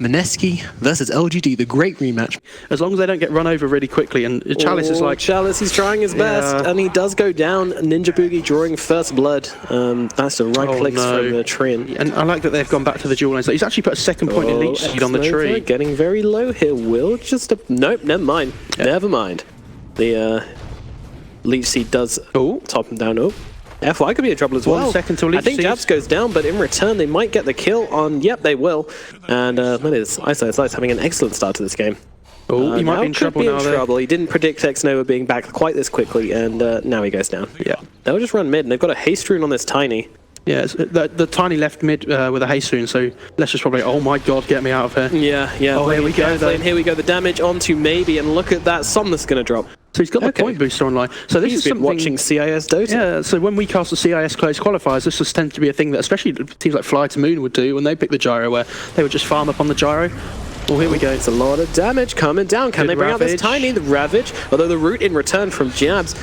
Mineski versus LGD, the great rematch. As long as they don't get run over really quickly, and Chalice is like... Chalice, he's trying his best, and he does go down. Ninja Boogie drawing first blood. That's the right clicks from the tree. And I like that they've gone back to the dual lanes. He's actually put a second point in leech seed on the tree. Getting very low here. Will just... Nope, never mind. Yeah. Never mind. The leech seed does top him down. Oh. FY could be in trouble as well. 1 second till leech I think Jabs goes down, but in return they might get the kill on... Yep, they will. And that is Ice having an excellent start to this game. Oh, he might be in trouble now. He didn't predict X-Nova being back quite this quickly, and now he goes down. Yeah. They'll just run mid, and they've got a haste rune on this Tiny. Yeah, the Tiny left mid with a haste rune, so let's just probably... Oh my god, get me out of here. Yeah. Oh, here we go, though. And here we go, the damage onto Maybe, and look at that, Somnus going to drop. So he's got the point booster online. So this is something... watching CIS Dota. Yeah, so when we cast the CIS close qualifiers, this just tends to be a thing that especially teams like Fly to Moon would do when they pick the gyro, where they would just farm up on the gyro. Well, here we go. It's a lot of damage coming down. Can they bring out this Tiny? The Ravage, although the root in return from Jabs.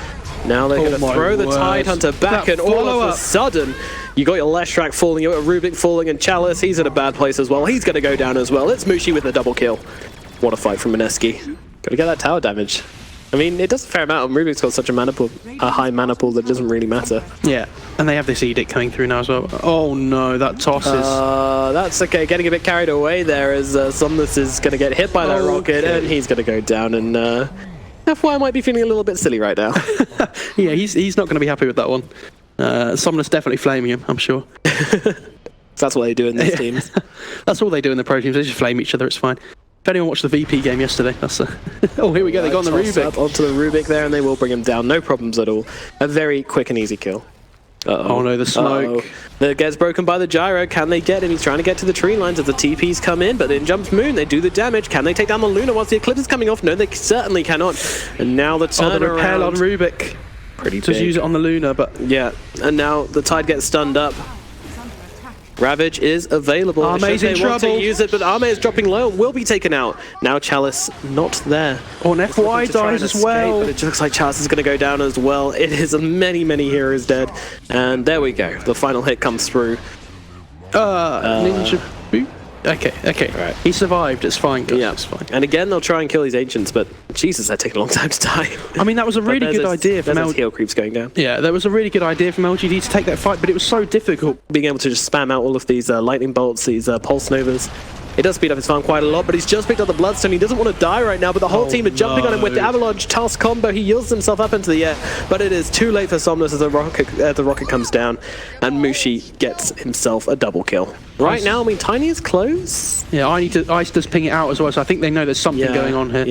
Now they're going to throw the Tidehunter back, and all of a sudden, you got your Leshrac falling, you got Rubik falling, and Chalice, he's in a bad place as well. He's going to go down as well. It's Mushi with a double kill. What a fight from Mineski. Got to get that tower damage. I mean, it does a fair amount. Rubik's got such a high mana pool that it doesn't really matter. Yeah, and they have this edict coming through now as well. Oh no, that tosses. That's okay. Getting a bit carried away there as Somnus is going to get hit by that rocket, and he's going to go down. And FY might be feeling a little bit silly right now. Yeah, he's not going to be happy with that one. Somnus definitely flaming him, I'm sure. That's what they do in these teams. That's all they do in the pro teams. They just flame each other. It's fine. If anyone watched the VP game yesterday, that's oh, here we go. They got on the Rubik. Up onto the Rubik there, and they will bring him down. No problems at all. A very quick and easy kill. Oh no, the smoke. That gets broken by the gyro. Can they get him? He's trying to get to the tree lines as the TPs come in, but in jumps Moon. They do the damage. Can they take down the Luna once the Eclipse is coming off? No, they certainly cannot. And now the turn the repel on Rubik. Pretty big. Just use it on the Luna, but... Yeah, and now the Tide gets stunned up. Ravage is available. Arme's in trouble. Want to use it, but Arme is dropping low and will be taken out. Now Chalice not there. Oh, and FY dies as well. But it looks like Chalice is going to go down as well. It is many heroes dead. And there we go. The final hit comes through. Ninja boot. Okay. Right. He survived. It's fine. Guys. Yeah, it's fine. And again, they'll try and kill these ancients, but Jesus, that takes a long time to die. I mean, that was a really good idea from LGD. Heal creeps going down. Yeah, that was a really good idea from LGD to take that fight, but it was so difficult. Being able to just spam out all of these lightning bolts, these pulse novas. It does speed up his farm quite a lot, but he's just picked up the Bloodstone. He doesn't want to die right now, but the whole team are jumping on him with the Avalanche Task combo. He yields himself up into the air, but it is too late for Somnus as the rocket comes down, and Mushi gets himself a double kill. Right now, I mean, Tiny is close. Yeah, Ice does ping it out as well, so I think they know there's something going on here.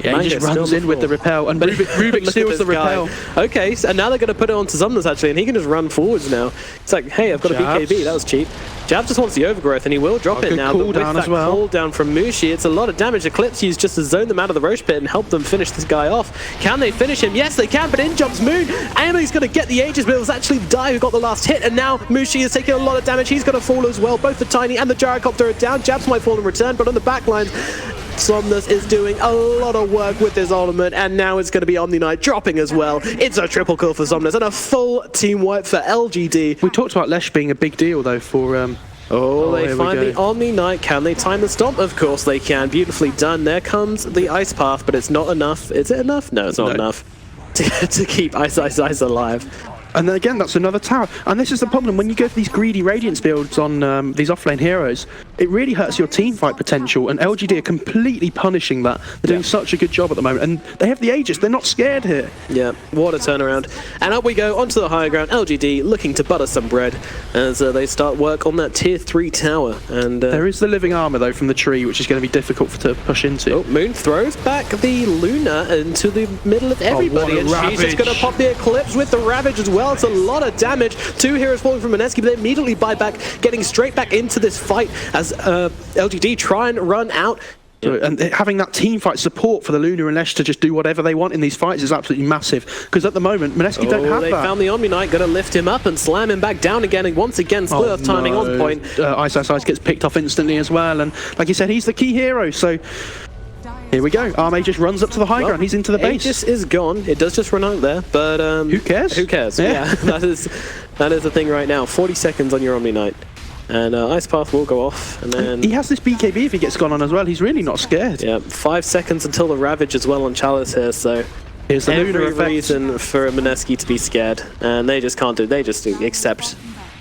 Yeah, he just runs in with the repel, and Rubik steals the repel. Okay, so now they're going to put it onto Somnus actually, and he can just run forwards now. It's like, hey, I've got a BKB, that was cheap. Jab just wants the overgrowth, and he will drop it now. But with that cooldown from Mushi, it's a lot of damage. Eclipse used just to zone them out of the Roche pit and help them finish this guy off. Can they finish him? Yes, they can, but in jumps Moon. Ami's going to get the Aegis, but it was actually Dai who got the last hit, and now Mushi is taking a lot of damage. He's going to fall as well. Both the Tiny and the Gyrocopter are down. Jabs might fall in return, but on the back lines, Somnus is doing a lot of work with his ultimate, and now it's going to be Omni Knight dropping as well. It's a triple kill for Somnus and a full team wipe for LGD. We talked about Lesh being a big deal though for... they find the Omni Knight. Can they time the stomp? Of course they can. Beautifully done. There comes the Ice Path, but it's not enough. Is it enough? No, it's not enough to keep Ice alive. And then again, that's another tower. And this is the problem. When you go for these greedy Radiance builds on these offlane heroes, it really hurts your team fight potential. And LGD are completely punishing that. They're doing such a good job at the moment. And they have the Aegis. They're not scared here. Yeah, what a turnaround. And up we go onto the higher ground. LGD looking to butter some bread as they start work on that tier 3 tower. And there is the living armor, though, from the tree, which is going to be difficult to push into. Oh, Moon throws back the Luna into the middle of everybody. And she's just going to pop the Eclipse with the Ravage as well. It's a lot of damage. 2 heroes falling from Mineski, but they immediately buy back, getting straight back into this fight as LGD try and run out. And having that team fight support for the Luna and Lesh to just do whatever they want in these fights is absolutely massive. Because at the moment, Mineski don't have that. They found the Omni Knight, going to lift him up and slam him back down again. And once again, split off timing on point. Ice gets picked off instantly as well. And like you said, he's the key hero. So here we go. Arme just runs up to the high ground. He's into the base. Aegis is gone. It does just run out there, but who cares? Who cares? Yeah, that is the thing right now. 40 seconds on your Omni Knight. And Ice Path will go off, and then... He has this BKB if he gets gone on as well. He's really not scared. Yeah, 5 seconds until the Ravage as well on Chalice here, so... Here's the every reason for Mineski to be scared, and they just can't do it. They just accept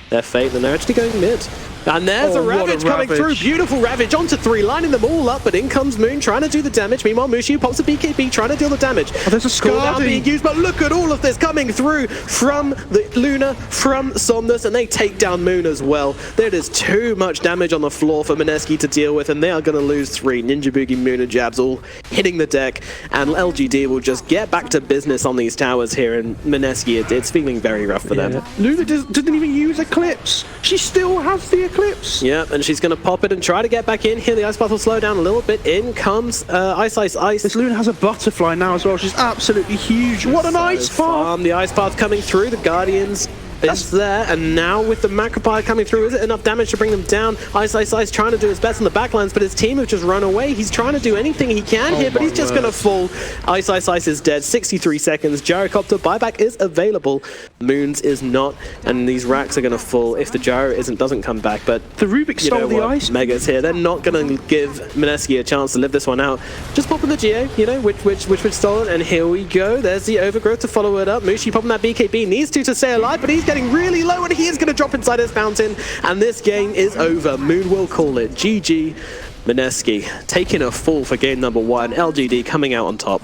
their fate, and they're actually going mid. And there's a Ravage coming through. Beautiful Ravage onto 3, lining them all up, but in comes Moon trying to do the damage. Meanwhile, Mushu pops a BKB trying to deal the damage. Oh, there's a Scar being used, but look at all of this coming through from the Luna, from Somnus, and they take down Moon as well. There is too much damage on the floor for Mineski to deal with, and they are going to lose 3. Ninja Boogie, Moon, and Jabs all hitting the deck, and LGD will just get back to business on these towers here, and Mineski, it's feeling very rough for them. Luna didn't even use Eclipse. She still has the Eclipse. Yeah, and she's going to pop it and try to get back in here. The Ice Path will slow down a little bit. In comes Ice. This Luna has a butterfly now as well. She's absolutely huge. What an Ice Path! The Ice Path coming through. The Guardians is there, and now with the Macropie coming through, is it enough damage to bring them down? Ice trying to do his best on the backlines, but his team have just run away. He's trying to do anything he can here, but he's just going to fall. Ice is dead. 63 seconds. Gyrocopter buyback is available. Moon's is not, and these racks are going to fall if the Gyro doesn't come back. But the Rubik stole the Ice. Mega's here. They're not going to give Mineski a chance to live this one out. Just popping the Geo, which stole it, and here we go. There's the Overgrowth to follow it up. Mushi popping that BKB. Needs to stay alive, but he's getting really low, and he is going to drop inside his fountain, and this game is over. Moon will call it. GG. Mineski taking a fall for game number 1. LGD coming out on top.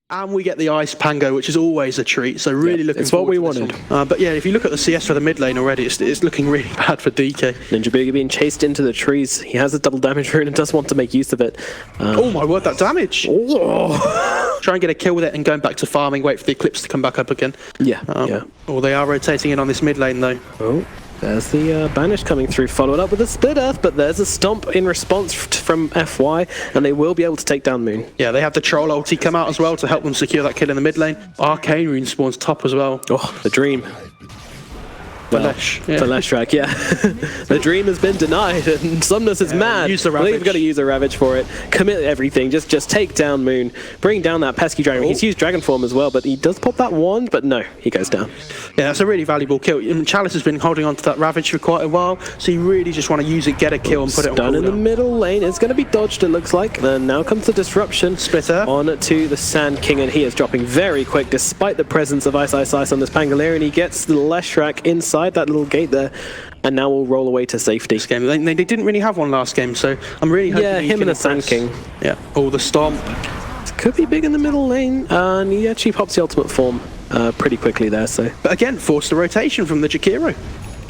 And we get the Ice Pango, which is always a treat, so really looking forward to this. It's what we wanted. But yeah, if you look at the CS for the mid lane already, it's looking really bad for DK. Ninja Boogie being chased into the trees. He has a double damage rune and does want to make use of it. Oh my word, that damage! Oh. Try and get a kill with it and going back to farming, wait for the Eclipse to come back up again. Yeah, Oh, they are rotating in on this mid lane though. Oh. There's the Banish coming through, followed up with a Split Earth, but there's a Stomp in response from FY, and they will be able to take down Moon. Yeah, they have the Troll ulti come out as well to help them secure that kill in the mid lane. Arcane Rune spawns top as well. Oh, the dream. For Leshrac, yeah. The dream has been denied, and Somnus is mad. Use the Ravage. They've got to use a Ravage for it. Commit everything. Just take down Moon. Bring down that pesky dragon. He's used Dragon Form as well, but he does pop that wand, but no, he goes down. Yeah, that's a really valuable kill. Chalice has been holding on to that Ravage for quite a while, so you really just want to use it, get a kill, and put it on cooldown. Done in the middle lane. It's going to be dodged, it looks like. Then now comes the disruption. Splitter. On to the Sand King, and he is dropping very quick, despite the presence of Ice on this Pangolier, and he gets the Leshrac inside that little gate there, and now we'll roll away to safety. This game, they didn't really have one last game, so I'm really hoping him and the Sand King. Yeah. Oh, the Stomp. Could be big in the middle lane, and he actually pops the ultimate form pretty quickly there. So, but again, forced the rotation from the Jakiro.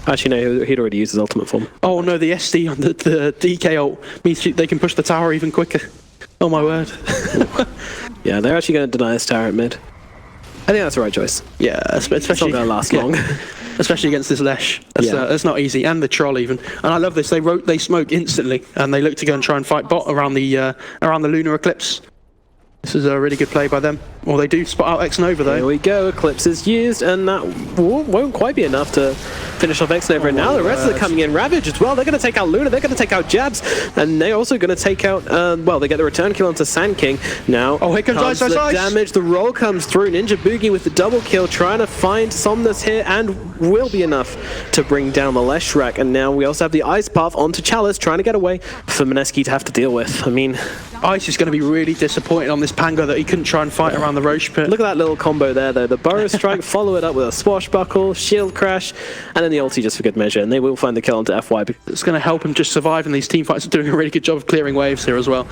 Actually, no, he'd already used his ultimate form. Oh no, the SD on the DK ult means they can push the tower even quicker. Oh my word. Yeah, they're actually going to deny this tower at mid. I think that's the right choice. Yeah, especially it's not going to last long. Especially against this Lesh. That's not easy, and the Troll even. And I love this. They smoke instantly, and they look to go and try and fight bot around the Lunar Eclipse. This is a really good play by them. Well, they do spot out X-Nova though. Here we go, Eclipse is used, and that won't quite be enough to finish off X-Nova. And now the rest are coming in. Ravage as well. They're going to take out Luna, they're going to take out Jabs, and they're also going to take out, well, they get the return kill onto Sand King. Now, here comes Ice. Damage, the roll comes through. Ninja Boogie with the double kill, trying to find Somnus here, and will be enough to bring down the Leshrac. And now we also have the Ice Path onto Chalice, trying to get away for Mineski to have to deal with. I mean, Ice is going to be really disappointed on this Pango that he couldn't try and fight around the Roche pit. Look at that little combo there, though. The Burrow Strike, follow it up with a Swashbuckle, Shield Crash, and then the ulti just for good measure. And they will find the kill onto FY. It's going to help him just survive, and these team fights are doing a really good job of clearing waves here as well.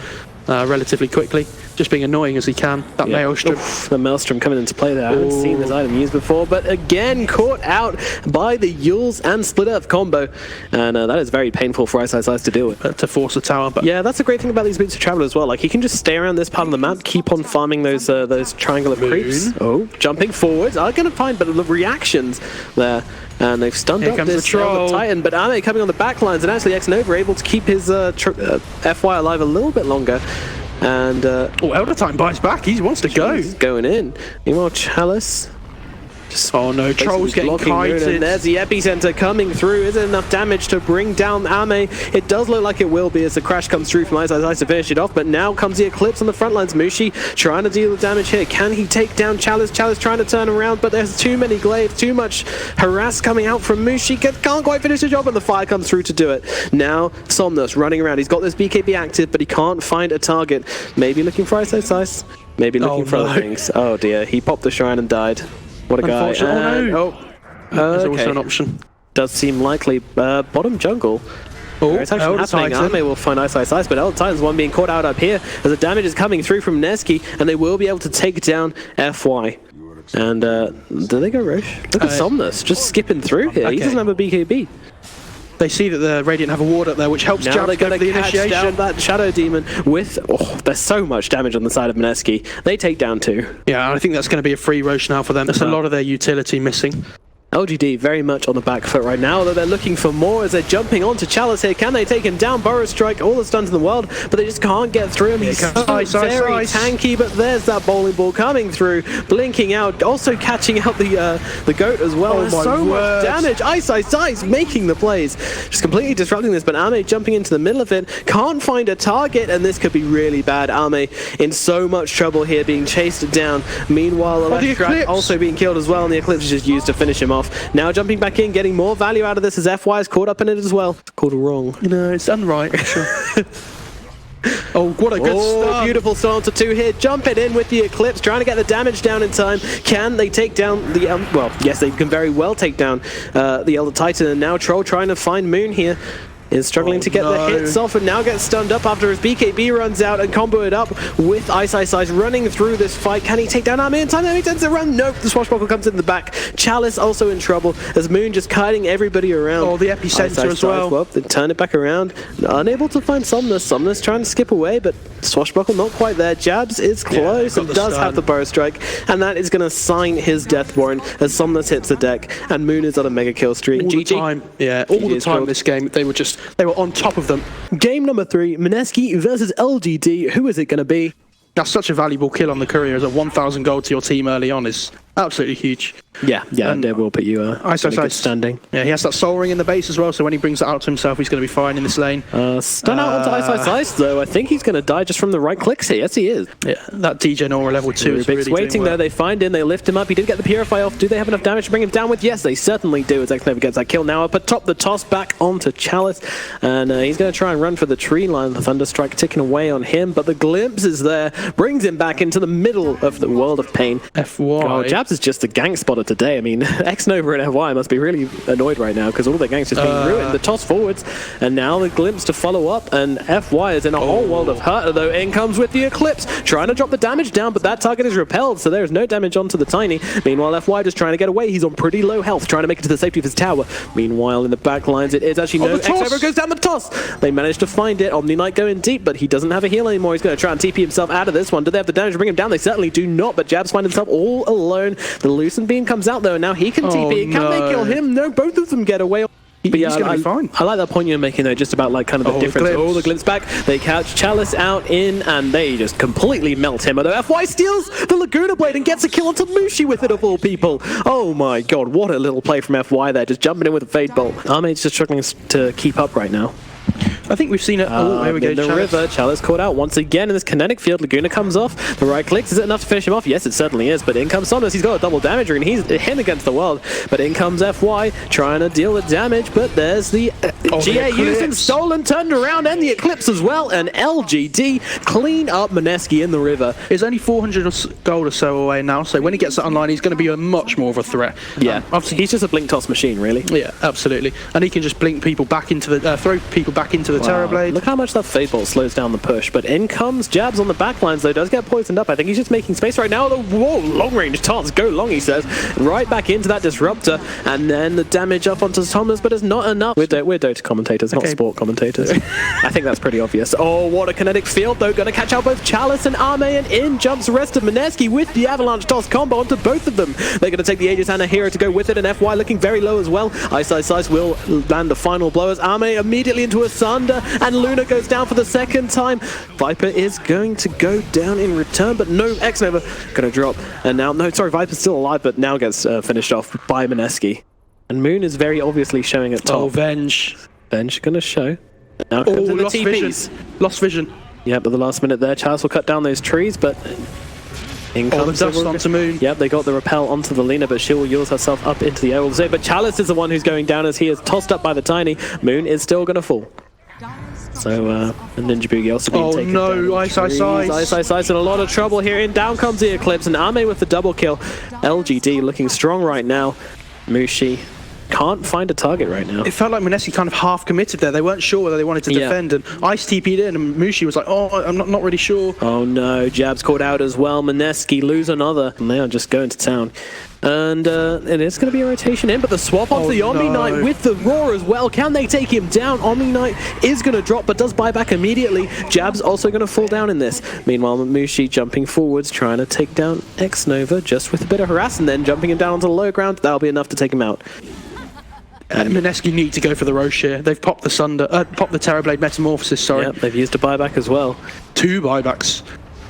Relatively quickly, just being annoying as he can. That Maelstrom. Oof, the Maelstrom coming into play there. I haven't seen this item used before, but again caught out by the Yules and Split Earth combo, and that is very painful for Ice to deal with. To force the tower, but yeah, that's a great thing about these Boots of Travel as well. Like, he can just stay around this part of the map, keep on farming those triangular creeps. Oh, jumping forwards, are going to find, but the reactions there. And they've stunned up this Titan, but Ame coming on the back lines, and actually X-Nova able to keep his FY alive a little bit longer. And Elder Titan bites back. He wants to go. He's going in. Meanwhile, Chalice Oh no, Troll's getting kited. There's the epicenter coming through. Is it enough damage to bring down Ame? It does look like it will be as the crash comes through from Ice to finish it off, but now comes the Eclipse on the front lines. Mushi trying to deal the damage here. Can he take down Chalice? Chalice trying to turn around, but there's too many glaives, too much harass coming out from Mushi. Can't quite finish the job, and the fire comes through to do it. Now Somnus running around. He's got this BKB active, but he can't find a target. Maybe looking for Ice. Maybe looking for other things. Oh dear, he popped the shrine and died. What a guy. There's also an option. Does seem likely. Bottom jungle. It's actually happening. Ame will find Ice, but Elder Titan's one being caught out up here as the damage is coming through from Mineski, and they will be able to take down FY. And do they go Roche? Look at Somnus just skipping through here. He doesn't have a BKB. They see that the Radiant have a ward up there, which helps now Jabs go for the initiation. Down that Shadow Demon with... there's so much damage on the side of Mineski. They take down 2. Yeah, I think that's going to be a free Roche now for them. That's a lot of their utility missing. LGD very much on the back foot right now, although they're looking for more as they're jumping onto Chalice here. Can they take him down? Burrow Strike, all the stuns in the world, but they just can't get through him. He's so very tanky, but there's that bowling ball coming through, blinking out, also catching out the goat as well. There's so much damage. Ice, making the plays. Just completely disrupting this, but Ame jumping into the middle of it, can't find a target, and this could be really bad. Ame in so much trouble here, being chased down. Meanwhile, Electric also being killed as well, and the Eclipse is just used to finish him off. Now jumping back in, getting more value out of this as FY is caught up in it as well. Called wrong. No, it's done right. Sure. Oh, what a good start. Beautiful start to 2 here. Jumping in with the Eclipse, trying to get the damage down in time. Can they take down the... well, yes, they can very well take down the Elder Titan. And now Troll trying to find Moon here. Is struggling to get the hits off and now gets stunned up after his BKB runs out and combo it up with Ice running through this fight. Can he take down Ame in time? Ame tends to run. Nope, the Swashbuckle comes in the back. Chalice also in trouble as Moon just kiting everybody around. Oh, the epicenter as well. They turn it back around. Unable to find Somnus. Somnus trying to skip away, but Swashbuckle not quite there. Jabs is close and does have the Burrow Strike, and that is going to sign his death warrant as Somnus hits the deck and Moon is on a mega kill streak. All the time. Yeah, all the time in this game, they were on top of them. Game number 3, Mineski versus LGD. Who is it going to be? That's such a valuable kill on the courier as a 1,000 gold to your team early on is absolutely huge. Yeah, and it will put you good standing. Yeah, he has that soul ring in the base as well, so when he brings that out to himself, he's going to be fine in this lane. Stun out onto Ice, though. I think he's going to die just from the right clicks here. Yes, he is. Yeah, that DJ Nora level 2 is really waiting though. They find him, they lift him up. He did get the Purify off. Do they have enough damage to bring him down with? Yes, they certainly do. As X-Nova gets that kill now up atop the toss back onto Chalice, and he's going to try and run for the tree line. The Thunderstrike ticking away on him, but the glimpse is there, brings him back into the middle of the world of pain. FY. Oh, Jabs is just a gang spotter today. I mean, X-Nova and FY must be really annoyed right now because all their gangs just being ruined. The toss forwards, and now the glimpse to follow up, and FY is in a whole world of hurt, though in comes with the Eclipse, trying to drop the damage down, but that target is repelled, so there is no damage onto the Tiny. Meanwhile, FY just trying to get away. He's on pretty low health, trying to make it to the safety of his tower. Meanwhile, in the back lines, it is actually no. X-Nova goes down the toss. They managed to find it. Omni Knight going deep, but he doesn't have a heal anymore. He's going to try and TP himself out of this one. Do they have the damage to bring him down? They certainly do not, but Jabs finds himself all alone. The Lucent Beam comes out though, and now he can TP. Can they kill him? No, both of them get away. But yeah, he's going to be fine. I like that point you're making though, just about like kind of the difference. The glimpse back. They catch Chalice out in, and they just completely melt him. Although FY steals the Laguna Blade and gets a kill onto Mushi with it of all people. Oh my god, what a little play from FY there, just jumping in with a Fade Bolt. Armade's just struggling to keep up right now. I think we've seen it. Oh, here we go. In the river, Chalice caught out once again in this kinetic field. Laguna comes off. The right clicks. Is it enough to finish him off? Yes, it certainly is. But in comes Somnus. He's got a double damager, and he's hit against the world. But in comes FY, trying to deal the damage. But there's the GA used and stolen, turned around, and the Eclipse as well. And LGD clean up Mineski in the river. He's only 400 gold or so away now. So when he gets that online, he's going to be a much more of a threat. Yeah, obviously he's just a blink toss machine, really. Yeah, absolutely. And he can just blink people back into the throw people back into the Terror Blade. Look how much that Fade Bolt slows down the push. But in comes Jabs on the backlines, though. Does get poisoned up. I think he's just making space right now. Whoa, long range toss. Go long, he says. Right back into that Disruptor. And then the damage up onto Thomas, but it's not enough. We're Dota commentators, not sport commentators. I think that's pretty obvious. Oh, what a kinetic field, though. Going to catch out both Chalice and Ame, and in jumps the rest of Mineski with the Avalanche Toss combo onto both of them. They're going to take the Aegis and a Hero to go with it, and FY looking very low as well. Ice will land the final blow as Ame immediately into a Sun. Sunder, and Luna goes down for the second time. Viper is going to go down in return, but no, X-Nova gonna drop. And now, no, sorry, Viper's still alive, but now gets finished off by Mineski. And Moon is very obviously showing at top. Oh, Venge. Venge gonna show. Now comes in the lost TPs. vision. Lost vision. Yeah, but the last minute there, Chalice will cut down those trees, but in comes the dust onto Moon. Yep, they got the repel onto the Lina, but she will yield herself up into the air. But Chalice is the one who's going down as he is tossed up by the Tiny. Moon is still going to fall. So, and Ninja Boogie also being taken down. Oh no, Ice, in a lot of trouble here. In down comes the Eclipse, and Ame with the double kill. LGD looking strong right now. Mushi can't find a target right now. It felt like Mineski kind of half committed there. They weren't sure whether they wanted to defend, and Ice TP'd in, and Mushi was like, oh, I'm not really sure. Oh no, Jab's caught out as well. Mineski lose another, and they are just going to town. And it is going to be a rotation in, but the swap onto the Omni Knight with the Roar as well. Can they take him down? Omni Knight is going to drop, but does buy back immediately. Jab's also going to fall down in this. Meanwhile, Mushi jumping forwards, trying to take down X-Nova just with a bit of harass, and then jumping him down onto the low ground. That'll be enough to take him out. Mineski need to go for the Roche here. They've popped the popped the Terrorblade Metamorphosis, sorry. Yep, they've used a buyback as well. 2 buybacks.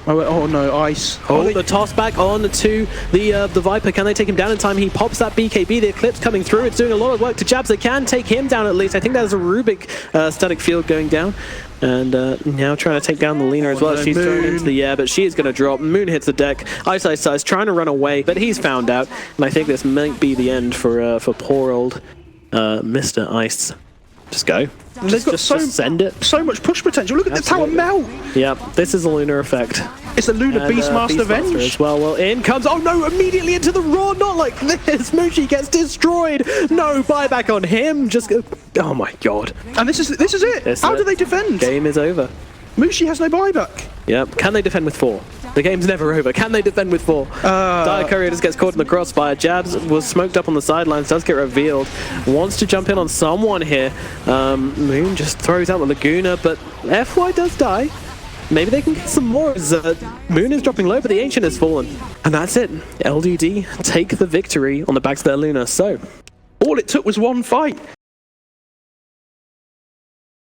Oh no, Ice. Oh, the toss back on to the Viper. Can they take him down in time? He pops that BKB. The Eclipse coming through. It's doing a lot of work to Jabs. They can take him down at least. I think there's a Rubik static field going down. And now trying to take down the Lina as well. She's thrown into the air, but she is going to drop. Moon hits the deck. Ice trying to run away, but he's found out. And I think this might be the end for poor old Mr. Ice. Just go. They've got just send it. So much push potential. Look at the tower melt. Yep, this is a Lunar effect. It's a Lunar Beastmaster Venge as well. Well, in comes. Oh no! Immediately into the Roar. Not like this. Mushi gets destroyed. No buyback on him. Just go. Oh my god. And this is it. How do they defend? Game is over. Mushi has no buyback. Yep. Can they defend with 4? The game's never over. Can they defend with 4? Dire Courier just gets caught in the crossfire. Jabs was smoked up on the sidelines, does get revealed. Wants to jump in on someone here. Moon just throws out the Laguna, but FY does die. Maybe they can get some more. Moon is dropping low, but the Ancient has fallen. And that's it. LGD take the victory on the backs of their Luna. So, all it took was one fight.